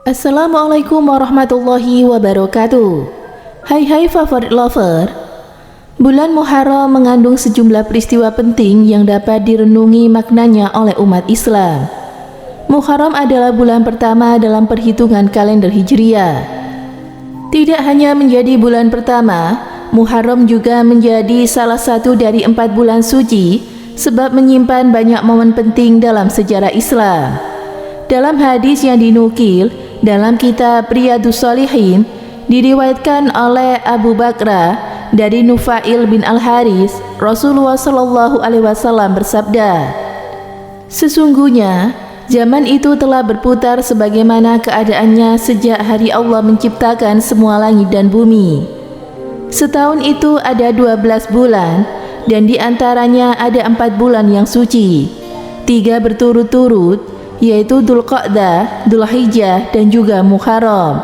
Assalamualaikum warahmatullahi wabarakatuh. Hai favorit lover. Bulan Muharram mengandung sejumlah peristiwa penting yang dapat direnungi maknanya oleh umat Islam. Muharram adalah bulan pertama dalam perhitungan kalender Hijriah. Tidak hanya menjadi bulan pertama, Muharram juga menjadi salah satu dari 4 bulan suci sebab menyimpan banyak momen penting dalam sejarah Islam. Dalam hadis yang dinukil dalam kitab Riyadhus Shalihin, diriwayatkan oleh Abu Bakrah dari Nufail bin Al-Haris, Rasulullah SAW bersabda, "Sesungguhnya zaman itu telah berputar sebagaimana keadaannya sejak hari Allah menciptakan semua langit dan bumi. Setahun itu ada 12 bulan, dan di antaranya ada 4 bulan yang suci, 3 berturut-turut, yaitu Dzulqa'dah, Dzulhijjah, dan juga Muharram.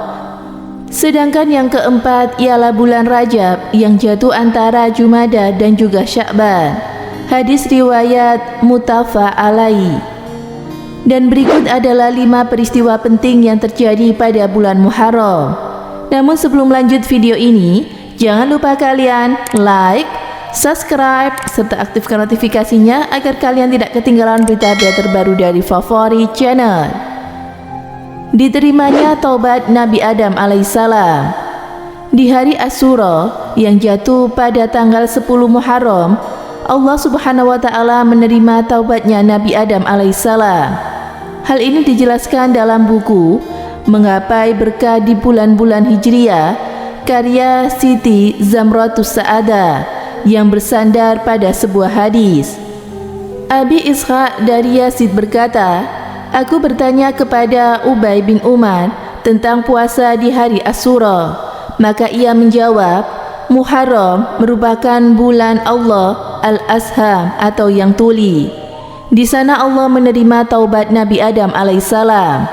Sedangkan yang keempat ialah bulan Rajab yang jatuh antara Jumada dan juga Sya'ban." Hadis riwayat muttafaq alaihi. Dan berikut adalah 5 peristiwa penting yang terjadi pada bulan Muharram. Namun sebelum lanjut video ini, jangan lupa kalian like, subscribe, serta aktifkan notifikasinya agar kalian tidak ketinggalan berita-berita terbaru dari favorit channel. Diterimanya taubat Nabi Adam alaihissalam. Di hari Asyura yang jatuh pada tanggal 10 Muharram, Allah Subhanahu wa Ta'ala menerima taubatnya Nabi Adam alaihissalam. Hal ini dijelaskan dalam buku Menggapai Berkah di Bulan-Bulan Hijriah karya Siti Zamratus Sa'adah yang bersandar pada sebuah hadis. Abi Ishaq dari Yazid berkata, "Aku bertanya kepada Ubay bin Umar tentang puasa di hari Asyura. Maka ia menjawab, Muharram merupakan bulan Allah Al-Asham atau yang tuli. Di sana Allah menerima taubat Nabi Adam alaihissalam.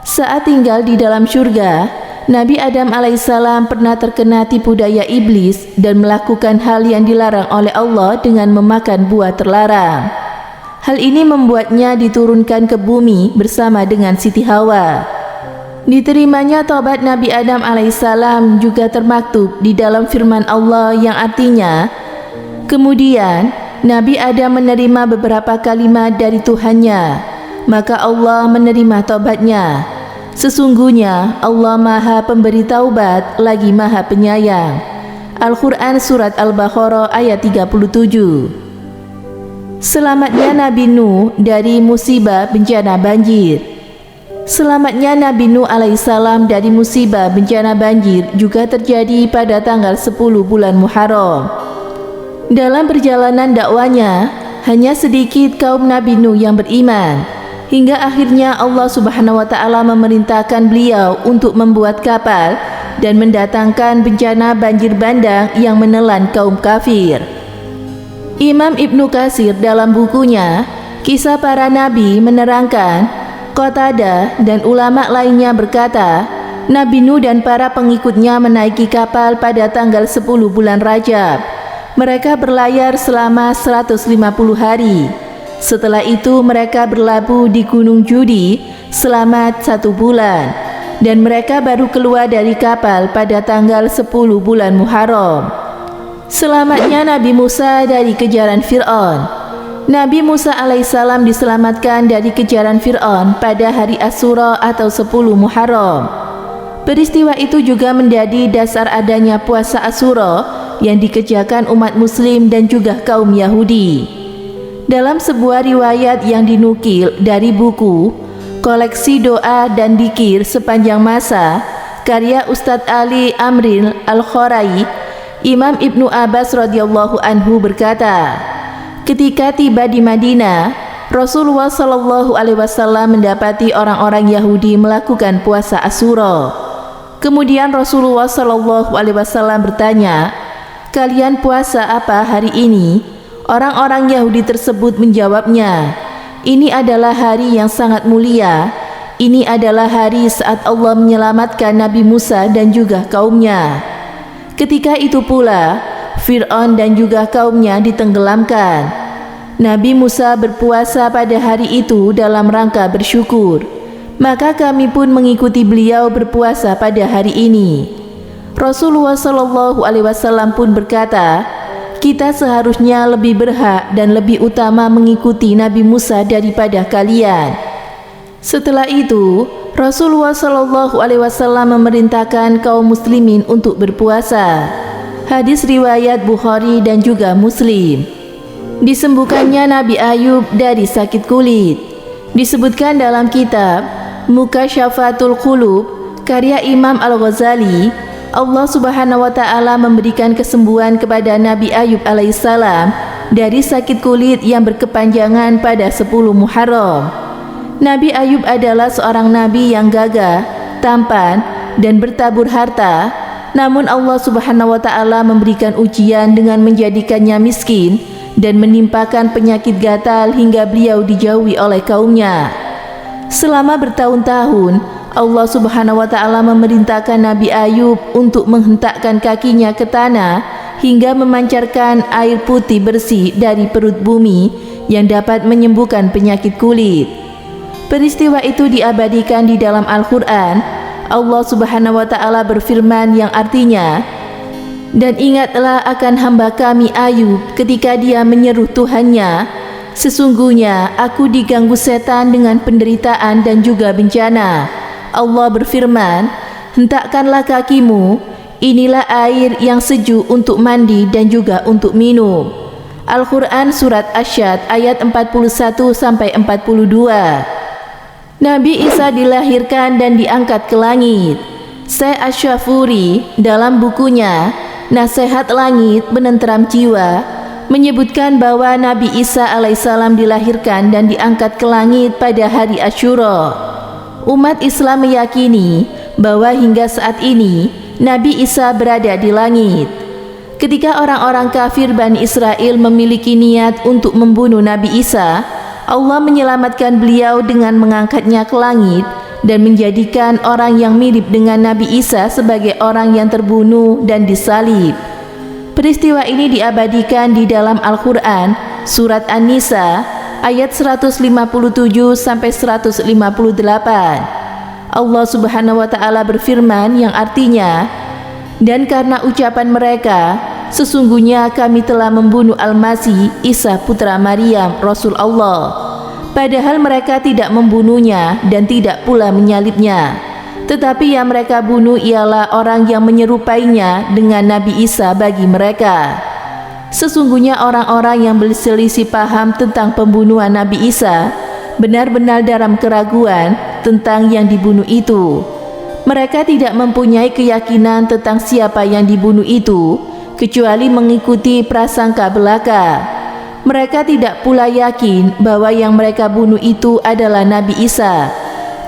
Saat tinggal di dalam syurga, Nabi Adam alaihissalam pernah terkena tipu daya iblis dan melakukan hal yang dilarang oleh Allah dengan memakan buah terlarang. Hal ini membuatnya diturunkan ke bumi bersama dengan Siti Hawa. Diterimanya taubat Nabi Adam alaihissalam juga termaktub di dalam firman Allah yang artinya, kemudian Nabi Adam menerima beberapa kalimat dari Tuhannya, maka Allah menerima taubatnya. Sesungguhnya Allah Maha Pemberi Taubat lagi Maha Penyayang." Al-Quran Surat Al-Baqarah ayat 37. Selamatnya Nabi Nuh dari musibah bencana banjir. Selamatnya Nabi Nuh alaihissalam dari musibah bencana banjir juga terjadi pada tanggal 10 bulan Muharram. Dalam perjalanan dakwanya, hanya sedikit kaum Nabi Nuh yang beriman, hingga akhirnya Allah Subhanahu wa Ta'ala memerintahkan beliau untuk membuat kapal dan mendatangkan bencana banjir bandang yang menelan kaum kafir. Imam Ibnu Katsir dalam bukunya Kisah Para Nabi menerangkan, Qatadah dan ulama lainnya berkata, Nabi Nuh dan para pengikutnya menaiki kapal pada tanggal 10 bulan Rajab. Mereka berlayar selama 150 hari. Setelah itu mereka berlabuh di Gunung Judi selama 1 bulan, dan mereka baru keluar dari kapal pada tanggal 10 bulan Muharram. Selamatnya Nabi Musa dari kejaran Fir'aun. Nabi Musa alaihissalam diselamatkan dari kejaran Fir'aun pada hari Asyura atau 10 Muharram. Peristiwa itu juga menjadi dasar adanya puasa Asyura yang dikerjakan umat muslim dan juga kaum Yahudi. Dalam sebuah riwayat yang dinukil dari buku Koleksi Doa dan Dikir Sepanjang Masa karya Ustadz Ali Amril Al-Khorai, Imam Ibnu Abbas radhiyallahu anhu berkata, ketika tiba di Madinah, Rasulullah SAW mendapati orang-orang Yahudi melakukan puasa Asyura. Kemudian Rasulullah SAW bertanya, "Kalian puasa apa hari ini?" Orang-orang Yahudi tersebut menjawabnya, "Ini adalah hari yang sangat mulia. Ini adalah hari saat Allah menyelamatkan Nabi Musa dan juga kaumnya. Ketika itu pula, Fir'aun dan juga kaumnya ditenggelamkan. Nabi Musa berpuasa pada hari itu dalam rangka bersyukur. Maka kami pun mengikuti beliau berpuasa pada hari ini. Rasulullah Shallallahu Alaihi Wasallam pun berkata, kita seharusnya lebih berhak dan lebih utama mengikuti Nabi Musa daripada kalian. Setelah itu, Rasulullah Shallallahu Alaihi Wasallam memerintahkan kaum muslimin untuk berpuasa. Hadis riwayat Bukhari dan juga Muslim. Disembuhkannya Nabi Ayub dari sakit kulit. Disebutkan dalam kitab Mukasyafatul Qulub karya Imam Al-Ghazali, Allah Subhanahu wa Ta'ala memberikan kesembuhan kepada Nabi Ayub alaihissalam dari sakit kulit yang berkepanjangan pada 10 Muharram. Nabi Ayub adalah seorang nabi yang gagah, tampan, dan bertabur harta. Namun Allah Subhanahu wa Ta'ala memberikan ujian dengan menjadikannya miskin dan menimpakan penyakit gatal hingga beliau dijauhi oleh kaumnya. Selama bertahun-tahun, Allah Subhanahu wa Ta'ala memerintahkan Nabi Ayub untuk menghentakkan kakinya ke tanah hingga memancarkan air putih bersih dari perut bumi yang dapat menyembuhkan penyakit kulit. Peristiwa itu diabadikan di dalam Al-Quran. Allah Subhanahu wa Ta'ala berfirman yang artinya, dan ingatlah akan hamba kami Ayub ketika dia menyeru Tuhannya, sesungguhnya aku diganggu setan dengan penderitaan dan juga bencana. Allah berfirman, hentakkanlah kakimu, inilah air yang sejuk untuk mandi dan juga untuk minum. Al-Quran Surat Asy-Syad ayat 41-42. Nabi Isa dilahirkan dan diangkat ke langit. Syekh Asy-Syafuri dalam bukunya Nasihat Langit Penenteram Jiwa menyebutkan bahwa Nabi Isa alaihissalam dilahirkan dan diangkat ke langit pada hari Asyura. Umat Islam meyakini bahwa hingga saat ini Nabi Isa berada di langit. Ketika orang-orang kafir Bani Israel memiliki niat untuk membunuh Nabi Isa, Allah menyelamatkan beliau dengan mengangkatnya ke langit dan menjadikan orang yang mirip dengan Nabi Isa sebagai orang yang terbunuh dan disalib. Peristiwa ini diabadikan di dalam Al-Quran Surat An-Nisa ayat 157-158. Allah Subhanahu wa Ta'ala berfirman yang artinya, dan karena ucapan mereka, sesungguhnya kami telah membunuh Al-Masih Isa putra Maryam Rasul Allah, padahal mereka tidak membunuhnya dan tidak pula menyalibnya. Tetapi yang mereka bunuh ialah orang yang menyerupainya dengan Nabi Isa bagi mereka. Sesungguhnya orang-orang yang berselisih paham tentang pembunuhan Nabi Isa benar-benar dalam keraguan tentang yang dibunuh itu. Mereka tidak mempunyai keyakinan tentang siapa yang dibunuh itu, kecuali mengikuti prasangka belaka. Mereka tidak pula yakin bahwa yang mereka bunuh itu adalah Nabi Isa.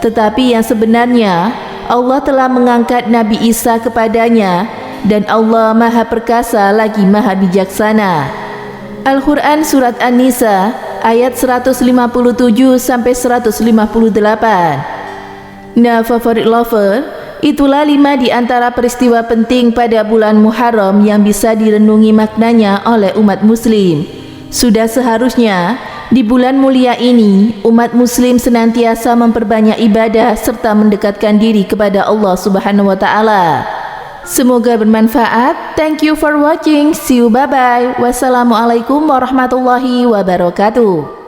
Tetapi yang sebenarnya, Allah telah mengangkat Nabi Isa kepadanya, dan Allah Maha Perkasa lagi Maha Bijaksana. Al-Quran Surat An-Nisa ayat 157-158. Nah, favorit lover, itulah 5 di antara peristiwa penting pada bulan Muharram yang bisa direnungi maknanya oleh umat muslim. Sudah seharusnya di bulan mulia ini umat muslim senantiasa memperbanyak ibadah serta mendekatkan diri kepada Allah Subhanahu wa Ta'ala. Semoga bermanfaat. Thank you for watching. See you, bye bye. Wassalamualaikum warahmatullahi wabarakatuh.